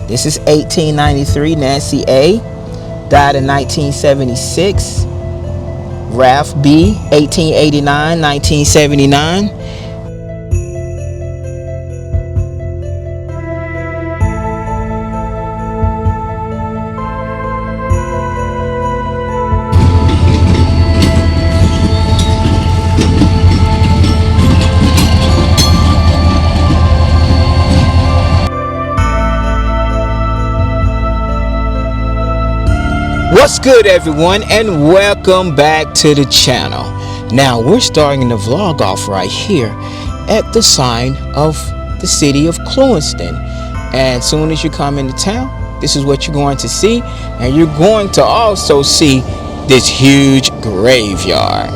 This is 1893, Nancy A. Died in 1976. Ralph B. 1889, 1979. What's good, everyone, and welcome back to the channel. Now we're starting the vlog off right here at the sign of the city of Clewiston, and as soon as you come into town, this is what you're going to see, and you're going to also see this huge graveyard.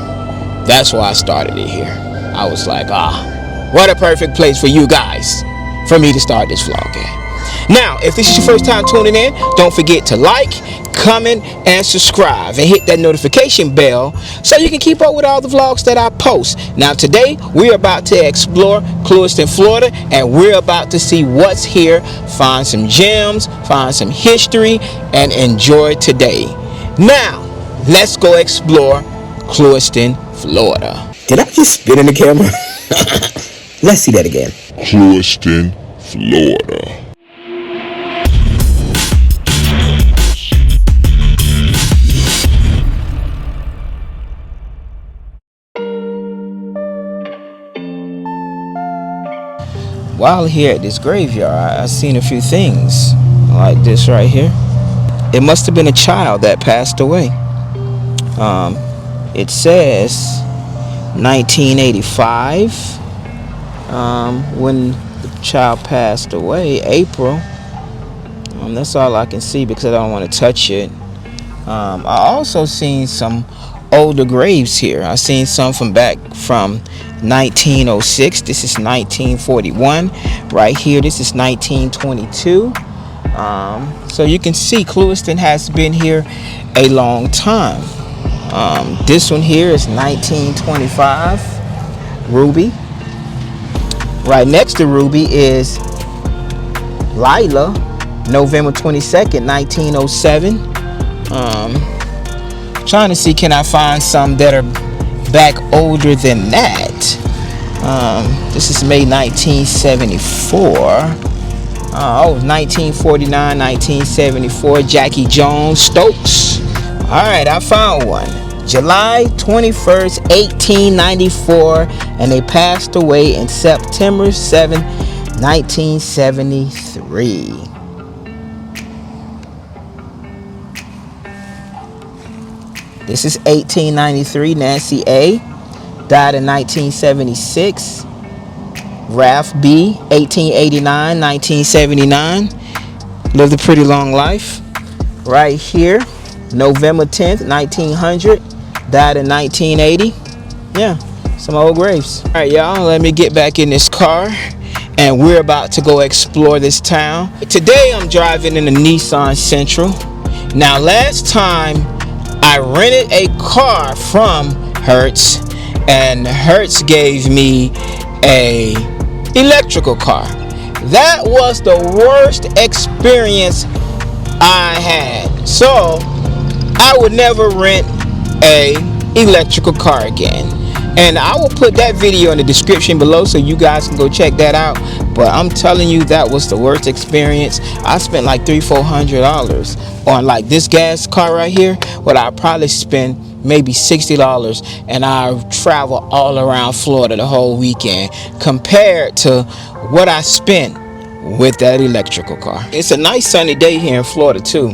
That's why I started it here. I was like, what a perfect place for you guys, for me to start this vlog at. Now, if this is your first time tuning in, don't forget to like, comment, and subscribe, and hit that notification bell so you can keep up with all the vlogs that I post. Now, today we're about to explore Clewiston, Florida, and we're about to see what's here, find some gems, find some history, and enjoy today. Now, let's go explore Clewiston, Florida. Did I just spit in the camera? Let's see that again. Clewiston, Florida. While here at this graveyard, I've seen a few things like this right here. It must have been a child that passed away. It says 1985 when the child passed away, April. That's all I can see because I don't want to touch it. I also seen some older graves here. I seen some from back from 1906. This is 1941 right here. This is 1922. So you can see Clewiston has been here a long time. This one here is 1925 Ruby. Right next to Ruby is Lila, November 22nd, 1907. Trying to see, can I find some that are back older than that. This is May 1974. 1949, 1974, Jackie Jones Stokes. Alright, I found one. July 21st, 1894, and they passed away in September 7th, 1973. This is 1893, Nancy A. Died in 1976. Ralph B. 1889, 1979. Lived a pretty long life. Right here, November 10th, 1900. Died in 1980. Yeah, some old graves. All right, y'all, let me get back in this car, and we're about to go explore this town. Today, I'm driving in a Nissan Sentra. Now, last time, I rented a car from Hertz, and Hertz gave me a electrical car. That was the worst experience I had. So I would never rent a electrical car again. And I will put that video in the description below so you guys can go check that out. But I'm telling you, that was the worst experience. I spent like $300-400 on like this gas car right here. What I probably spend maybe $60, and I travel all around Florida the whole weekend compared to what I spent with that electrical car. It's a nice sunny day here in Florida too.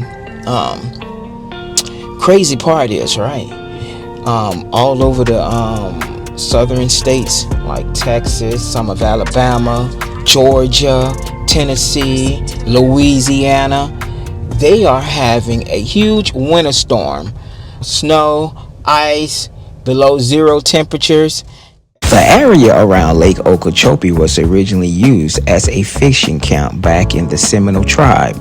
Crazy part is, right, all over the southern states like Texas, some of Alabama, Georgia, Tennessee, Louisiana, they are having a huge winter storm. Snow, ice, below zero temperatures. The area around Lake Okeechobee was originally used as a fishing camp back in the Seminole tribe.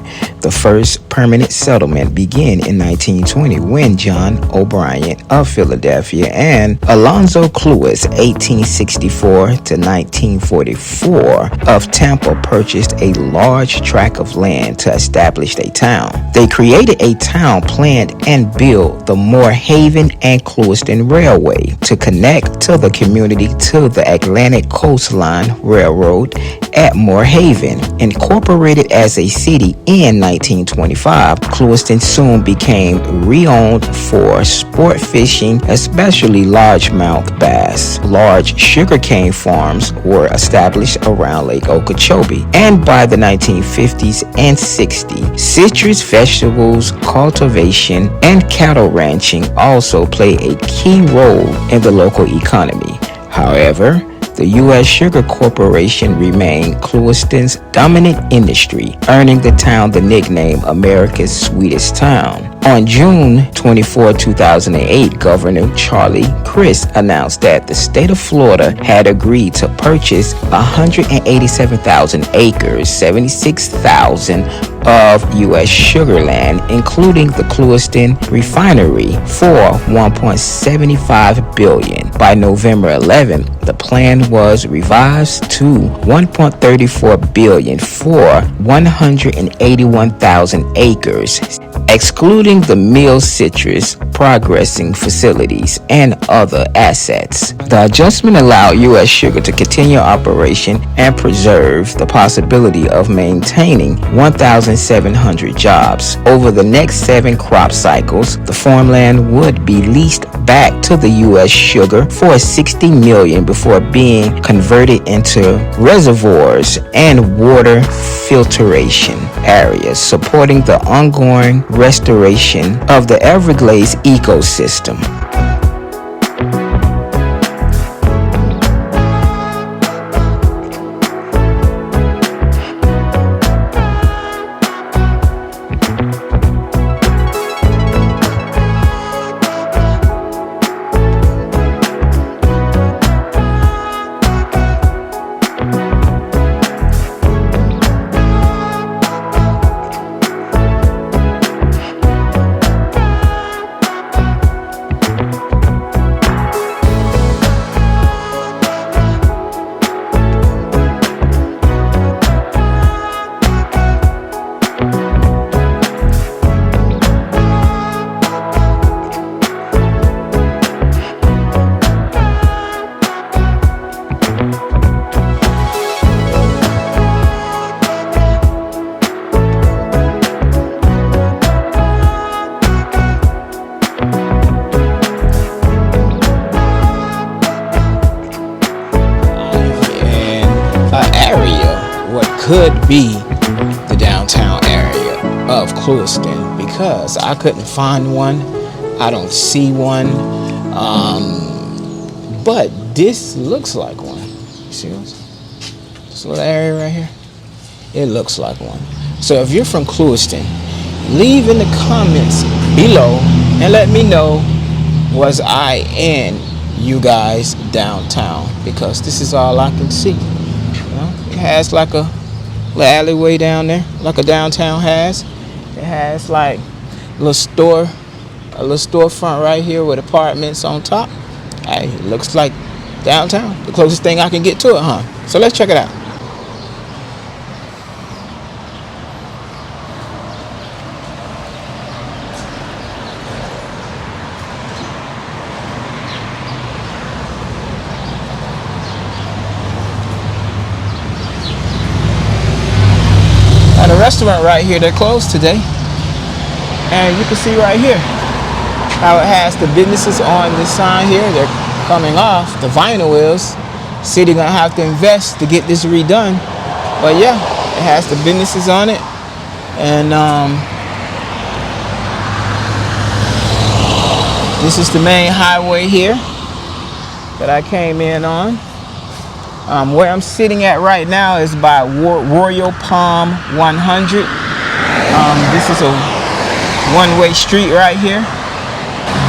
The first permanent settlement began in 1920 when John O'Brien of Philadelphia and Alonzo Clewiston, 1864 to 1944, of Tampa purchased a large tract of land to establish a town. They created a town, planned and built the Moorhaven and Clewiston Railway to connect to the community to the Atlantic Coastline Railroad at Moorhaven. Incorporated as a city in 1925, Clewiston soon became renowned for sport fishing, especially largemouth bass. Large sugarcane farms were established around Lake Okeechobee, and by the 1950s and 60s, citrus vegetables cultivation and cattle ranching also play a key role in the local economy. However, the U.S. Sugar Corporation remained Clewiston's dominant industry, earning the town the nickname America's Sweetest Town. On June 24, 2008, Governor Charlie Crist announced that the state of Florida had agreed to purchase 187,000 acres, 76,000 of U.S. sugar land, including the Clewiston refinery, for $1.75 billion. By November 11, the plan was revised to $1.34 billion for 181,000 acres, excluding the mill, citrus processing facilities, and other assets. The adjustment allowed U.S. Sugar to continue operation and preserve the possibility of maintaining 1,700 jobs. Over the next 7 crop cycles, the farmland would be leased back to the U.S. Sugar for $60 million before being converted into reservoirs and water filtration areas, supporting the ongoing restoration of the Everglades ecosystem. Could be the downtown area of Clewiston, because I couldn't find one. I don't see one. But this looks like one. See this little area right here? It looks like one. So if you're from Clewiston, leave in the comments below and let me know, was I in you guys downtown? Because this is all I can see. It has like a little alleyway down there, like a downtown has. It has like a little storefront right here with apartments on top. Hey, it looks like downtown. The closest thing I can get to it, huh? So let's check it out. The restaurant right here, they're closed today, and you can see right here how it has the businesses on this sign here. They're coming off. The vinyl is city gonna have to invest to get this redone, but yeah, it has the businesses on it. And this is the main highway here that I came in on. Where I'm sitting at right now is by Royal Palm 100. This is a one-way street right here.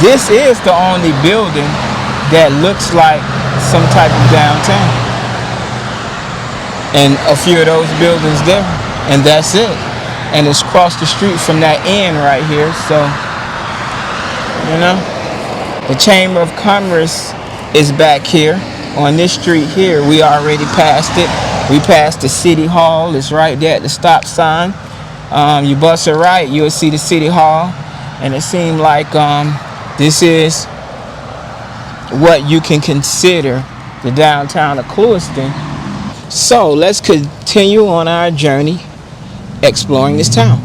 This is the only building that looks like some type of downtown. And a few of those buildings there, and that's it. and it's across the street from that inn right here. So, you know, the Chamber of Commerce is back here on this street here. We already passed it. We passed the City Hall. It's right there at the stop sign. You bust it right, you'll see the City Hall, and it seemed like this is what you can consider the downtown of Clewiston. So let's continue on our journey exploring this town.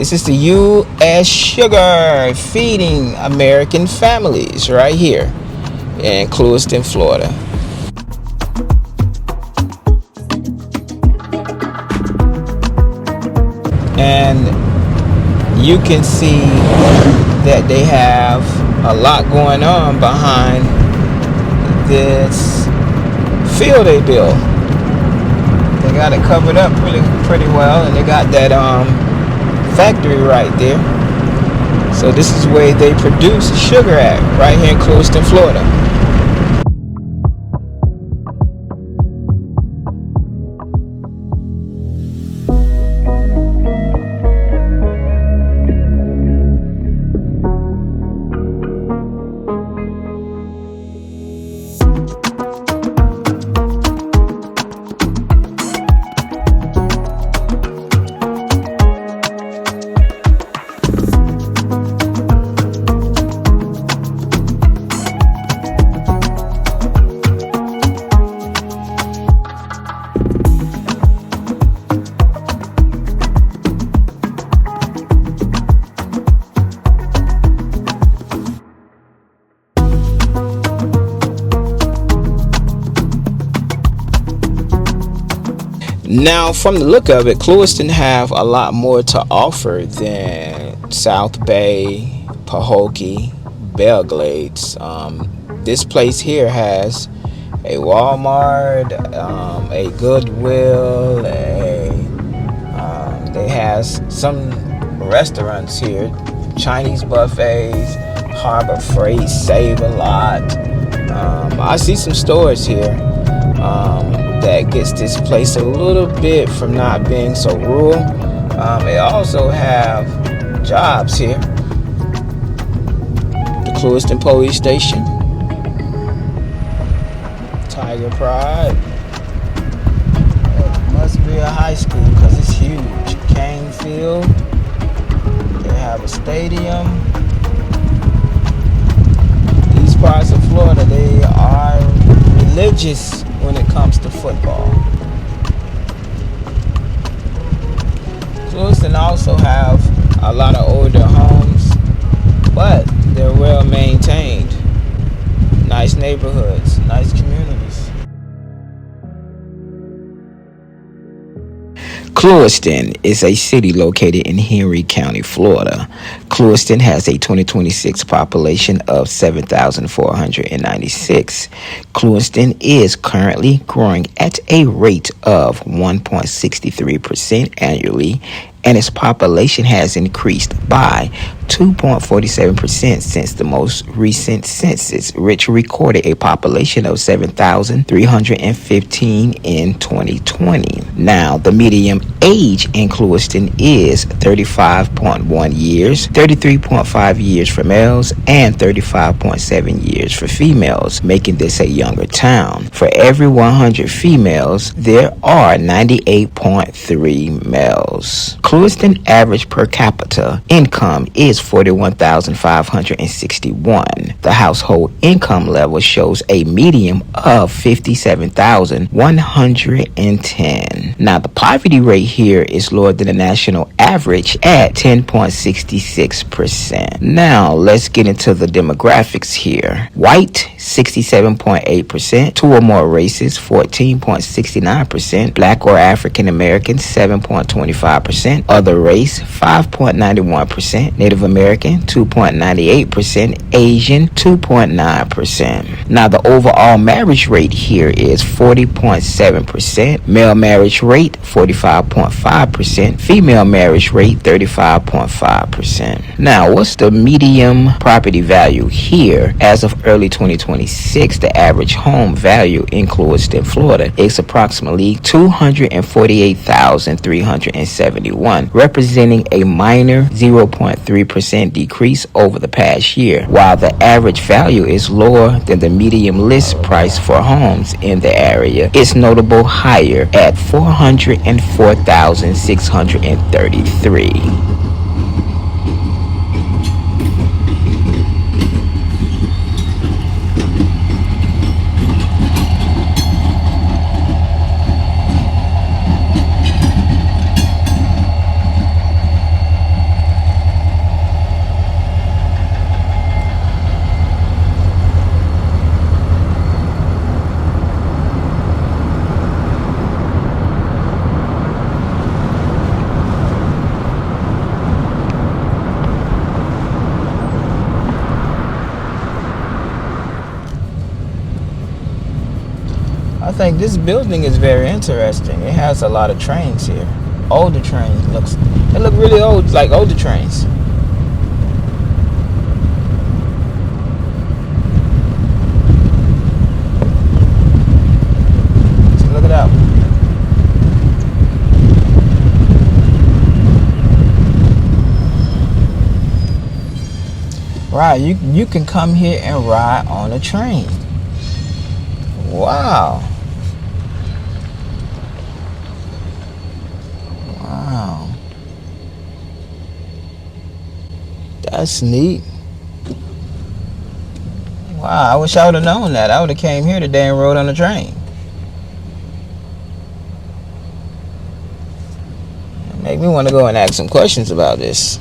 This is the U.S. Sugar feeding American families right here in Clewiston, Florida. And you can see that they have a lot going on behind this field they built. They got it covered up pretty well, and they got that factory right there. So this is where they produce sugar at, right here in Clewiston, Florida. Now, from the look of it, Clewiston have a lot more to offer than South Bay, Pahokee, Belglades. This place here has a Walmart, a Goodwill, they has some restaurants here, Chinese buffets, Harbor Freight, Save a Lot. I see some stores here. That gets this place a little bit from not being so rural. They also have jobs here. The Clewiston Police Station, Tiger Pride. It must be a high school because it's huge. Kane Field. They have a stadium. These parts of Florida, they are religious when it comes to football. Clewiston also have a lot of older homes, but they're well maintained. Nice neighborhoods, nice communities. Clewiston is a city located in Henry County, Florida. Clewiston has a 2026 population of 7,496. Clewiston is currently growing at a rate of 1.63% annually, and its population has increased by 2.47% since the most recent census, which recorded a population of 7,315 in 2020. Now, the median age in Clewiston is 35.1 years, 33.5 years for males, and 35.7 years for females, making this a younger town. For every 100 females, there are 98.3 males. Clewiston average per capita income is $41,561. The household income level shows a median of $57,110. Now, the poverty rate here is lower than the national average at 10.66%. Now, let's get into the demographics here. White, 67.8%. Two or more races, 14.69%. Black or African American, 7.25%. Other race, 5.91%. Native American, 2.98%. Asian, 2.9%. Now, the overall marriage rate here is 40.7%. Male marriage rate, 45.5%. Female marriage rate, 35.5%. Now, what's the median property value here? As of early 2026, the average home value in Clewiston, Florida is approximately $248,371, representing a minor 0.3% decrease over the past year. While the average value is lower than the median list price for homes in the area, it's notable higher at $404,633. I think this building is very interesting. It has a lot of trains here. Older trains they look really old, like older trains. Right, you can come here and ride on a train. Wow. Wow. That's neat. Wow, I wish I would have known that. I would have came here today and rode on the train. It made me want to go and ask some questions about this.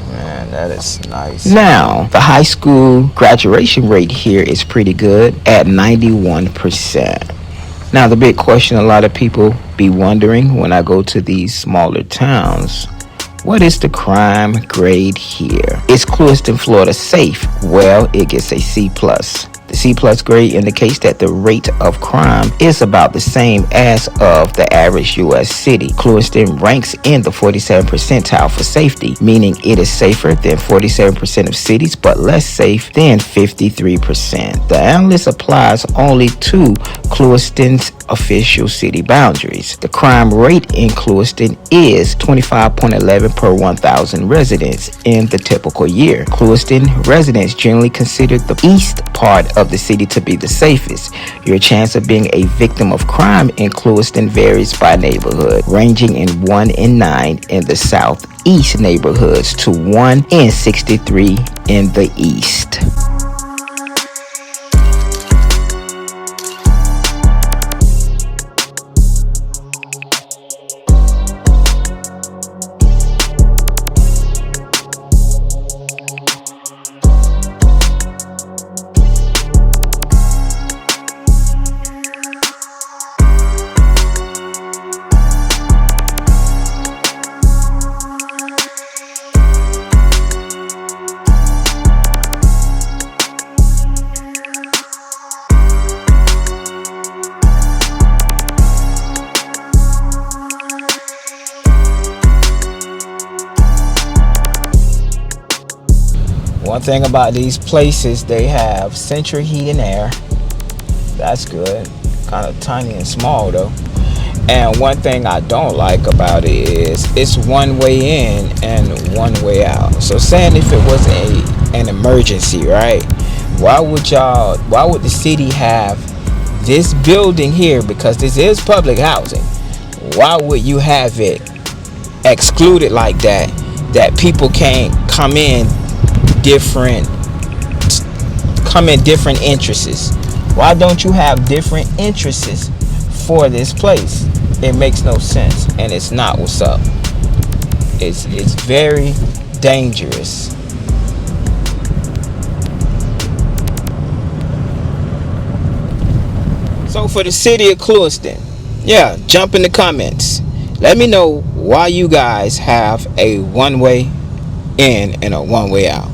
Man, that is nice. Now, the high school graduation rate here is pretty good at 91%. Now, the big question a lot of people be wondering when I go to these smaller towns, what is the crime grade here? Is Clewiston, Florida safe? Well, it gets a C+. The C plus grade indicates that the rate of crime is about the same as of the average U.S. city. Clewiston ranks in the 47th percentile for safety, meaning it is safer than 47% of cities, but less safe than 53%. The analysis applies only to Clewiston's official city boundaries. The crime rate in Clewiston is 25.11 per 1,000 residents in the typical year. Clewiston residents generally consider the east part of the city to be the safest. Your chance of being a victim of crime in Clewiston varies by neighborhood, ranging in 1 in 9 in the southeast neighborhoods to 1 in 63 in the east. One thing about these places, they have central heat and air. That's good. Kind of tiny and small though. And one thing I don't like about it is it's one way in and one way out. So saying if it was an emergency, right? Why would the city have this building here, because this is public housing? Why would you have it excluded like that people can't come in different interests? Why don't you have different interests for this place? It makes no sense, and it's not what's up. It's very dangerous. So for the city of Clewiston, yeah, jump in the comments. Let me know why you guys have a one-way in and a one-way out.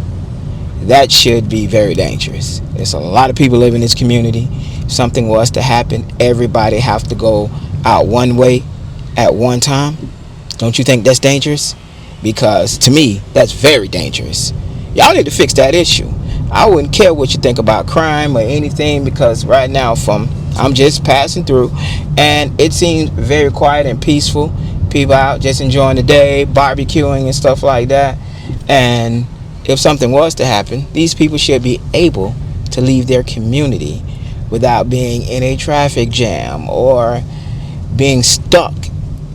That should be very dangerous. There's a lot of people living in this community. If something was to happen, everybody have to go out one way at one time. Don't you think that's dangerous? Because to me, that's very dangerous. Y'all need to fix that issue. I wouldn't care what you think about crime or anything, because right now I'm just passing through and it seems very quiet and peaceful. People out just enjoying the day, barbecuing and stuff like that. And if something was to happen, these people should be able to leave their community without being in a traffic jam or being stuck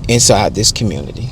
inside this community.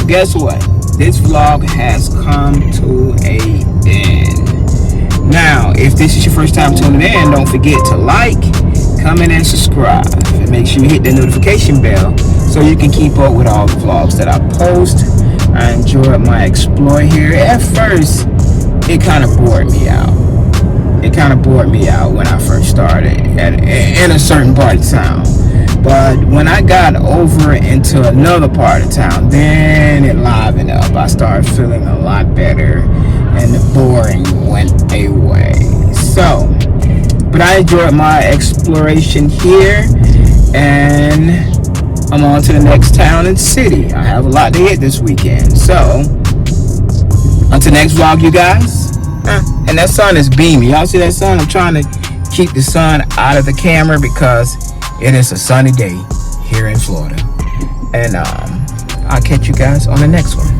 guess what? This vlog has come to a end. Now, if this is your first time tuning in, don't forget to like, comment, and subscribe. And make sure you hit the notification bell so you can keep up with all the vlogs that I post. I enjoyed my explore here. At first, it kind of bored me out. It kind of bored me out when I first started in a certain part of town. But when I got over into another part of town, then it livened up. I started feeling a lot better and the boring went away. So, but I enjoyed my exploration here, and I'm on to the next town and city. I have a lot to hit this weekend. So, until next vlog, you guys. And that sun is beaming. Y'all see that sun? I'm trying to keep the sun out of the camera because it is a sunny day here in Florida. And I'll catch you guys on the next one.